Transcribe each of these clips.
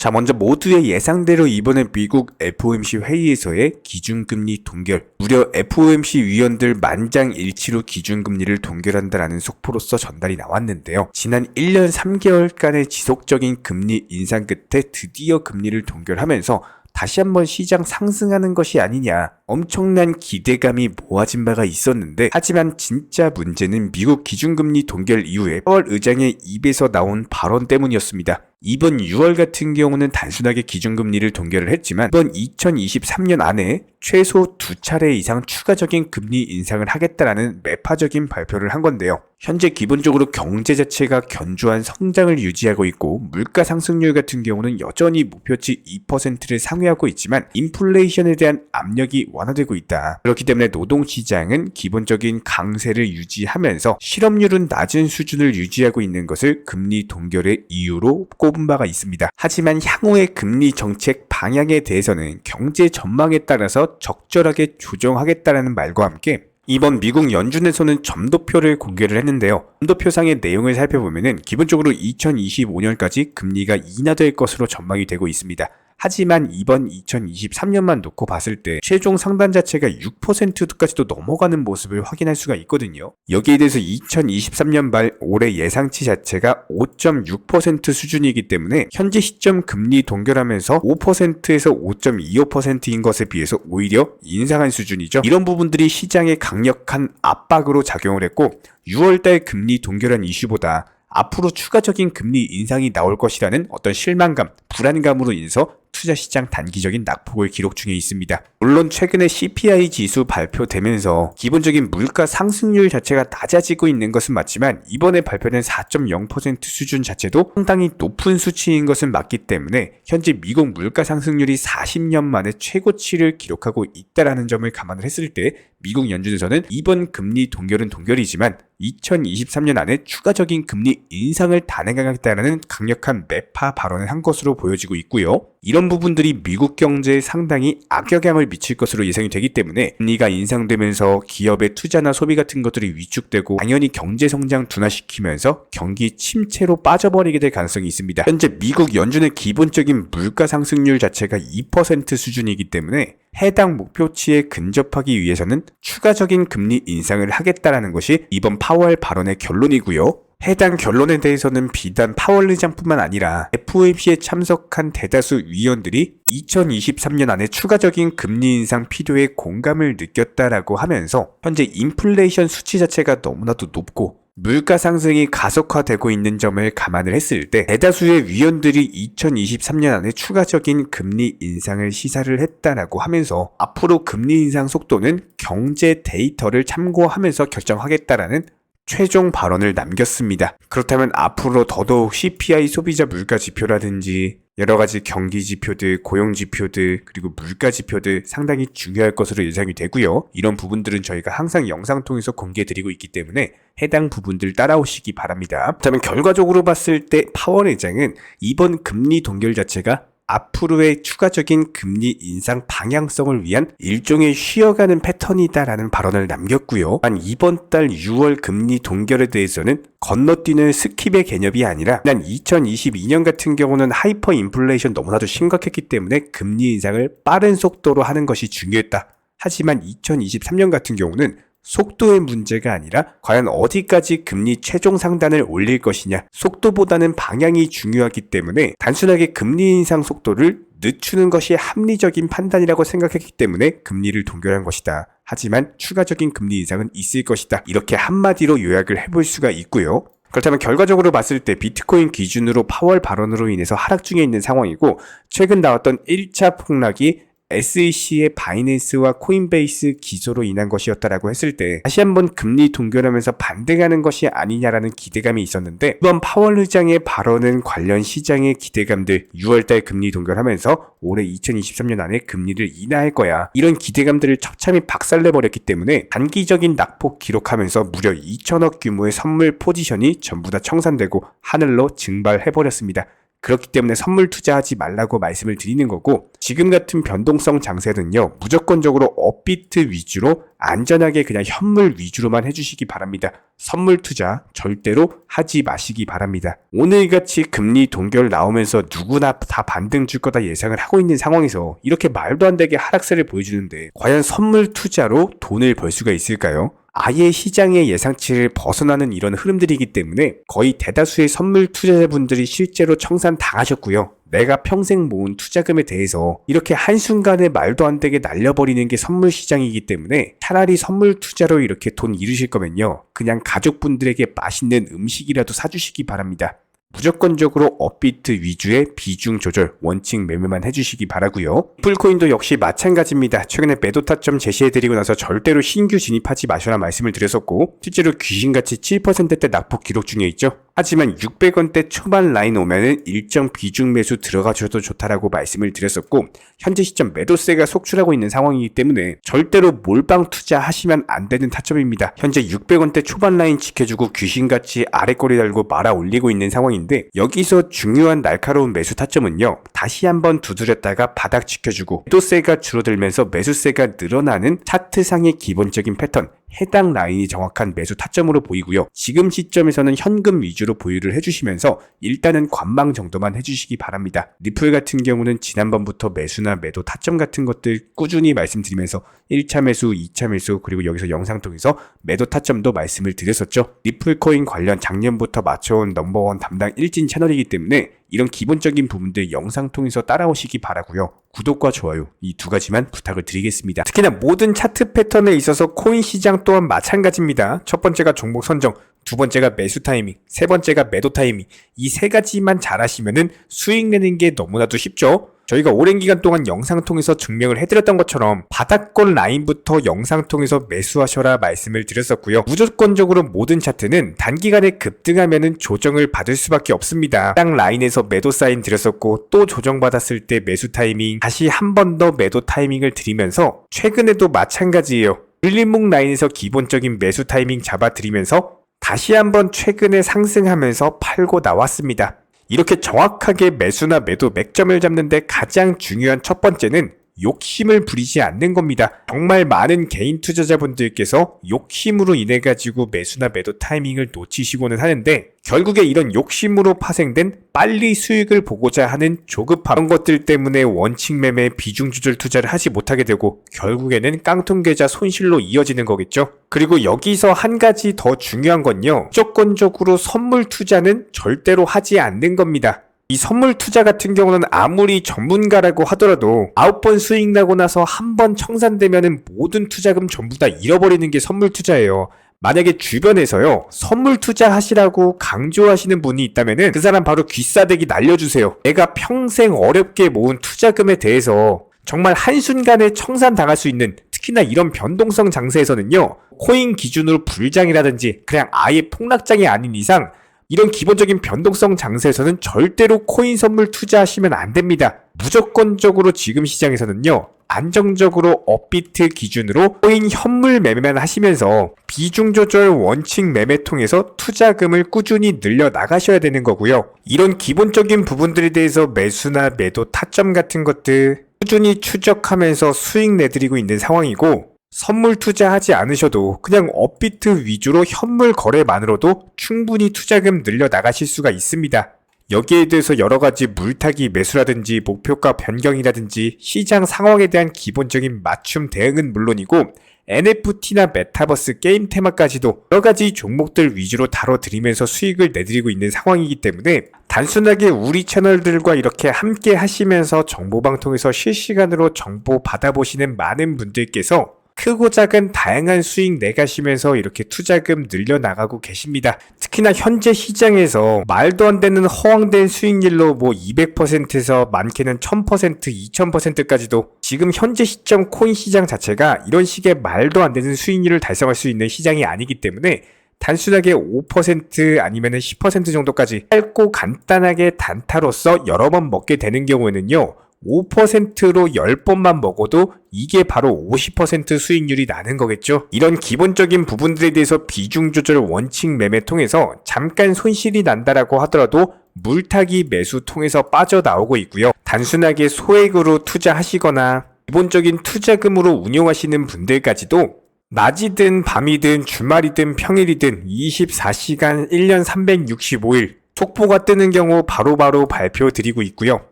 자, 먼저 모두의 예상대로 이번에 미국 FOMC 회의에서의 기준금리 동결, 무려 FOMC 위원들 만장일치로 기준금리를 동결한다라는 속보로서 전달이 나왔는데요. 지난 1년 3개월간의 지속적인 금리 인상 끝에 드디어 금리를 동결하면서 다시 한번 시장 상승하는 것이 아니냐, 엄청난 기대감이 모아진 바가 있었는데, 하지만 진짜 문제는 미국 기준금리 동결 이후에 파월 의장의 입에서 나온 발언 때문이었습니다. 이번 6월 같은 경우는 단순하게 기준금리를 동결을 했지만 이번 2023년 안에 최소 2차례 이상 추가적인 금리 인상을 하겠다라는 매파적인 발표를 한 건데요. 현재 기본적으로 경제 자체가 견조한 성장을 유지하고 있고 물가 상승률 같은 경우는 여전히 목표치 2%를 상회하고 있지만 인플레이션에 대한 압력이 완화되고 있다. 그렇기 때문에 노동시장은 기본적인 강세를 유지하면서 실업률은 낮은 수준을 유지하고 있는 것을 금리 동결의 이유로 꼽은 바가 있습니다. 하지만 향후의 금리 정책 방향에 대해서는 경제 전망에 따라서 적절하게 조정하겠다라는 말과 함께 이번 미국 연준에서는 점도표를 공개를 했는데요. 점도표상의 내용을 살펴보면은 기본적으로 2025년까지 금리가 인하될 것으로 전망이 되고 있습니다. 하지만 이번 2023년만 놓고 봤을 때 최종 상단 자체가 6%까지도 넘어가는 모습을 확인할 수가 있거든요. 여기에 대해서 2023년 말 올해 예상치 자체가 5.6% 수준이기 때문에 현재 시점 금리 동결하면서 5%에서 5.25%인 것에 비해서 오히려 인상한 수준이죠. 이런 부분들이 시장에 강력한 압박으로 작용을 했고 6월달 금리 동결한 이슈보다 앞으로 추가적인 금리 인상이 나올 것이라는 어떤 실망감, 불안감으로 인해서 투자시장 단기적인 낙폭을 기록 중에 있습니다. 물론 최근에 CPI 지수 발표되면서 기본적인 물가 상승률 자체가 낮아지고 있는 것은 맞지만 이번에 발표된 4.0% 수준 자체도 상당히 높은 수치인 것은 맞기 때문에 현재 미국 물가 상승률이 40년 만에 최고치를 기록하고 있다는 점을 감안을 했을 때 미국 연준에서는 이번 금리 동결은 동결이지만 2023년 안에 추가적인 금리 인상을 단행하겠다는 강력한 매파 발언을 한 것으로 보여지고 있고요. 이런 부분들이 미국 경제에 상당히 악영향을 미칠 것으로 예상이 되기 때문에 금리가 인상되면서 기업의 투자나 소비 같은 것들이 위축되고 당연히 경제 성장 둔화시키면서 경기 침체로 빠져버리게 될 가능성이 있습니다. 현재 미국 연준의 기본적인 물가 상승률 자체가 2% 수준이기 때문에 해당 목표치에 근접하기 위해서는 추가적인 금리 인상을 하겠다라는 것이 이번 파월 발언의 결론이고요. 해당 결론에 대해서는 비단 파월 의장뿐만 아니라 FOMC에 참석한 대다수 위원들이 2023년 안에 추가적인 금리 인상 필요에 공감을 느꼈다라고 하면서 현재 인플레이션 수치 자체가 너무나도 높고 물가 상승이 가속화되고 있는 점을 감안을 했을 때 대다수의 위원들이 2023년 안에 추가적인 금리 인상을 시사를 했다라고 하면서 앞으로 금리 인상 속도는 경제 데이터를 참고하면서 결정하겠다라는 최종 발언을 남겼습니다. 그렇다면 앞으로 더더욱 CPI 소비자 물가 지표라든지 여러가지 경기 지표들, 고용 지표들, 그리고 물가 지표들 상당히 중요할 것으로 예상이 되고요. 이런 부분들은 저희가 항상 영상 통해서 공개해드리고 있기 때문에 해당 부분들 따라오시기 바랍니다. 그렇다면 결과적으로 봤을 때 파월 의장은 이번 금리 동결 자체가 앞으로의 추가적인 금리 인상 방향성을 위한 일종의 쉬어가는 패턴이다라는 발언을 남겼고요. 한 이번 달 6월 금리 동결에 대해서는 건너뛰는 스킵의 개념이 아니라 난 2022년 같은 경우는 하이퍼 인플레이션 너무나도 심각했기 때문에 금리 인상을 빠른 속도로 하는 것이 중요했다. 하지만 2023년 같은 경우는 속도의 문제가 아니라 과연 어디까지 금리 최종 상단을 올릴 것이냐, 속도보다는 방향이 중요하기 때문에 단순하게 금리 인상 속도를 늦추는 것이 합리적인 판단이라고 생각했기 때문에 금리를 동결한 것이다. 하지만 추가적인 금리 인상은 있을 것이다. 이렇게 한마디로 요약을 해볼 수가 있고요. 그렇다면 결과적으로 봤을 때 비트코인 기준으로 파월 발언으로 인해서 하락 중에 있는 상황이고 최근 나왔던 1차 폭락이 SEC의 바이낸스와 코인베이스 기소로 인한 것이었다라고 했을 때 다시 한번 금리 동결하면서 반등하는 것이 아니냐라는 기대감이 있었는데 이번 파월 의장의 발언은 관련 시장의 기대감들 6월달 금리 동결하면서 올해 2023년 안에 금리를 인하할 거야 이런 기대감들을 처참히 박살내버렸기 때문에 단기적인 낙폭 기록하면서 무려 2천억 규모의 선물 포지션이 전부 다 청산되고 하늘로 증발해버렸습니다. 그렇기 때문에 선물 투자하지 말라고 말씀을 드리는 거고 지금 같은 변동성 장세는요 무조건적으로 업비트 위주로 안전하게 그냥 현물 위주로만 해주시기 바랍니다. 선물 투자 절대로 하지 마시기 바랍니다. 오늘같이 금리 동결 나오면서 누구나 다 반등 줄 거다 예상을 하고 있는 상황에서 이렇게 말도 안 되게 하락세를 보여주는데 과연 선물 투자로 돈을 벌 수가 있을까요? 아예 시장의 예상치를 벗어나는 이런 흐름들이기 때문에 거의 대다수의 선물 투자자분들이 실제로 청산 당하셨고요. 내가 평생 모은 투자금에 대해서 이렇게 한순간에 말도 안 되게 날려버리는 게 선물 시장이기 때문에 차라리 선물 투자로 이렇게 돈 잃으실 거면요. 그냥 가족분들에게 맛있는 음식이라도 사주시기 바랍니다. 무조건적으로 업비트 위주의 비중 조절, 원칙 매매만 해주시기 바라고요. 풀코인도 역시 마찬가지입니다. 최근에 매도 타점 제시해드리고 나서 절대로 신규 진입하지 마셔라 말씀을 드렸었고 실제로 귀신같이 7%대 낙폭 기록 중에 있죠. 하지만 600원대 초반 라인 오면은 일정 비중 매수 들어가셔도 좋다라고 말씀을 드렸었고 현재 시점 매도세가 속출하고 있는 상황이기 때문에 절대로 몰빵 투자하시면 안 되는 타점입니다. 현재 600원대 초반 라인 지켜주고 귀신같이 아래꼬리 달고 말아 올리고 있는 상황인데 여기서 중요한 날카로운 매수 타점은요. 다시 한번 두드렸다가 바닥 지켜주고 매도세가 줄어들면서 매수세가 늘어나는 차트상의 기본적인 패턴 해당 라인이 정확한 매수 타점으로 보이고요. 지금 시점에서는 현금 위주로 보유를 해주시면서 일단은 관망 정도만 해주시기 바랍니다. 리플 같은 경우는 지난번부터 매수나 매도 타점 같은 것들 꾸준히 말씀드리면서 1차 매수, 2차 매수 그리고 여기서 영상 통해서 매도 타점도 말씀을 드렸었죠. 리플 코인 관련 작년부터 맞춰온 넘버원 담당 일진 채널이기 때문에 이런 기본적인 부분들 영상 통해서 따라오시기 바라고요. 구독과 좋아요 이 두 가지만 부탁을 드리겠습니다. 특히나 모든 차트 패턴에 있어서 코인 시장 또한 마찬가지입니다. 첫 번째가 종목 선정, 두 번째가 매수 타이밍, 세 번째가 매도 타이밍 이 세 가지만 잘하시면은 수익 내는 게 너무나도 쉽죠. 저희가 오랜 기간 동안 영상 통해서 증명을 해드렸던 것처럼 바닥권 라인부터 영상 통해서 매수하셔라 말씀을 드렸었고요. 무조건적으로 모든 차트는 단기간에 급등하면은 조정을 받을 수밖에 없습니다. 딱 라인에서 매도 사인 드렸었고 또 조정받았을 때 매수 타이밍 다시 한 번 더 매도 타이밍을 드리면서 최근에도 마찬가지예요. 물림목 라인에서 기본적인 매수 타이밍 잡아드리면서 다시 한번 최근에 상승하면서 팔고 나왔습니다. 이렇게 정확하게 매수나 매도 맥점을 잡는데 가장 중요한 첫 번째는 욕심을 부리지 않는 겁니다. 정말 많은 개인 투자자분들께서 욕심으로 인해 가지고 매수나 매도 타이밍을 놓치시고는 하는데 결국에 이런 욕심으로 파생된 빨리 수익을 보고자 하는 조급함 이런 것들 때문에 원칙 매매 비중 조절 투자를 하지 못하게 되고 결국에는 깡통 계좌 손실로 이어지는 거겠죠. 그리고 여기서 한 가지 더 중요한 건요. 무조건적으로 선물 투자는 절대로 하지 않는 겁니다. 이 선물 투자 같은 경우는 아무리 전문가라고 하더라도 9번 수익 나고 나서 한 번 청산되면은 모든 투자금 전부 다 잃어버리는 게 선물 투자예요. 만약에 주변에서요 선물 투자하시라고 강조하시는 분이 있다면은 그 사람 바로 귀싸대기 날려주세요. 내가 평생 어렵게 모은 투자금에 대해서 정말 한순간에 청산당할 수 있는 특히나 이런 변동성 장세에서는요 코인 기준으로 불장이라든지 그냥 아예 폭락장이 아닌 이상 이런 기본적인 변동성 장세에서는 절대로 코인 선물 투자하시면 안 됩니다. 무조건적으로 지금 시장에서는요. 안정적으로 업비트 기준으로 코인 현물 매매만 하시면서 비중 조절 원칙 매매 통해서 투자금을 꾸준히 늘려 나가셔야 되는 거고요. 이런 기본적인 부분들에 대해서 매수나 매도 타점 같은 것들 꾸준히 추적하면서 수익 내드리고 있는 상황이고 선물 투자하지 않으셔도 그냥 업비트 위주로 현물 거래만으로도 충분히 투자금 늘려 나가실 수가 있습니다. 여기에 대해서 여러가지 물타기 매수라든지 목표가 변경이라든지 시장 상황에 대한 기본적인 맞춤 대응은 물론이고 NFT나 메타버스 게임 테마까지도 여러가지 종목들 위주로 다뤄드리면서 수익을 내드리고 있는 상황이기 때문에 단순하게 우리 채널들과 이렇게 함께 하시면서 정보방통에서 실시간으로 정보 받아보시는 많은 분들께서 크고 작은 다양한 수익 내가시면서 이렇게 투자금 늘려나가고 계십니다. 특히나 현재 시장에서 말도 안 되는 허황된 수익률로 200%에서 많게는 1000%, 2000%까지도 지금 현재 시점 코인 시장 자체가 이런 식의 말도 안 되는 수익률을 달성할 수 있는 시장이 아니기 때문에 단순하게 5% 아니면 10% 정도까지 짧고 간단하게 단타로서 여러 번 먹게 되는 경우에는요. 5%로 10번만 먹어도 이게 바로 50% 수익률이 나는 거겠죠. 이런 기본적인 부분들에 대해서 비중 조절 원칙 매매 통해서 잠깐 손실이 난다라고 하더라도 물타기 매수 통해서 빠져나오고 있고요. 단순하게 소액으로 투자하시거나 기본적인 투자금으로 운용하시는 분들까지도 낮이든 밤이든 주말이든 평일이든 24시간 1년 365일 속보가 뜨는 경우 바로바로 발표드리고 있고요.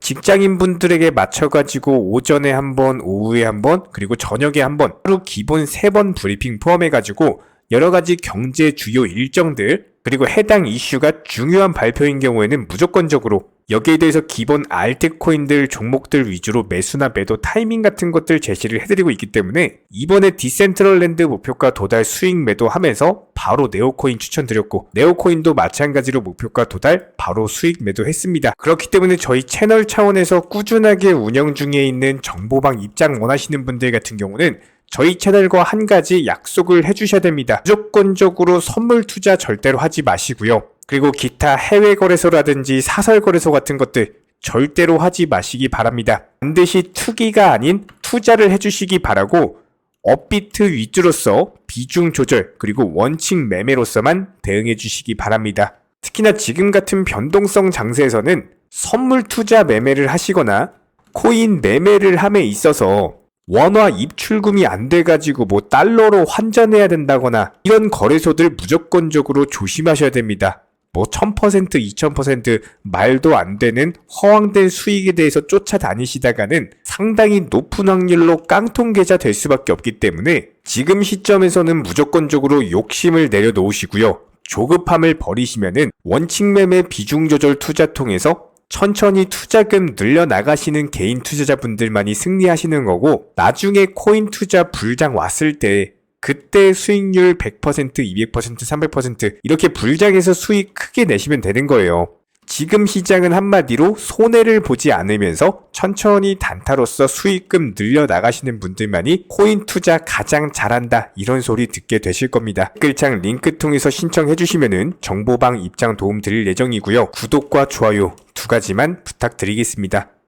직장인분들에게 맞춰가지고 오전에 한 번, 오후에 한 번, 그리고 저녁에 한 번, 하루 기본 3번 브리핑 포함해가지고 여러가지 경제 주요 일정들, 그리고 해당 이슈가 중요한 발표인 경우에는 무조건적으로 여기에 대해서 기본 알트코인들 종목들 위주로 매수나 매도 타이밍 같은 것들 제시를 해드리고 있기 때문에 이번에 디센트럴랜드 목표가 도달 수익 매도하면서 바로 네오코인 추천드렸고, 네오코인도 마찬가지로 목표가 도달 바로 수익 매도했습니다. 그렇기 때문에 저희 채널 차원에서 꾸준하게 운영 중에 있는 정보방 입장 원하시는 분들 같은 경우는 저희 채널과 한 가지 약속을 해주셔야 됩니다. 무조건적으로 선물 투자 절대로 하지 마시고요. 그리고 기타 해외 거래소라든지 사설 거래소 같은 것들 절대로 하지 마시기 바랍니다. 반드시 투기가 아닌 투자를 해주시기 바라고, 업비트 위주로서 비중 조절 그리고 원칙 매매로서만 대응해 주시기 바랍니다. 특히나 지금 같은 변동성 장세에서는 선물 투자 매매를 하시거나 코인 매매를 함에 있어서 원화 입출금이 안 돼가지고 뭐 달러로 환전해야 된다거나 이런 거래소들 무조건적으로 조심하셔야 됩니다. 뭐 1000%, 2000% 말도 안 되는 허황된 수익에 대해서 쫓아다니시다가는 상당히 높은 확률로 깡통 계좌 될 수밖에 없기 때문에 지금 시점에서는 무조건적으로 욕심을 내려놓으시고요. 조급함을 버리시면은 원칙 매매 비중 조절 투자 통해서 천천히 투자금 늘려나가시는 개인 투자자분들만이 승리하시는 거고, 나중에 코인 투자 불장 왔을 때 그때 수익률 100%, 200%, 300% 이렇게 불장해서 수익 크게 내시면 되는 거예요. 지금 시장은 한마디로 손해를 보지 않으면서 천천히 단타로서 수익금 늘려나가시는 분들만이 코인 투자 가장 잘한다, 이런 소리 듣게 되실 겁니다. 댓글창 링크 통해서 신청해 주시면은 정보방 입장 도움 드릴 예정이고요. 구독과 좋아요 2가지만 부탁드리겠습니다.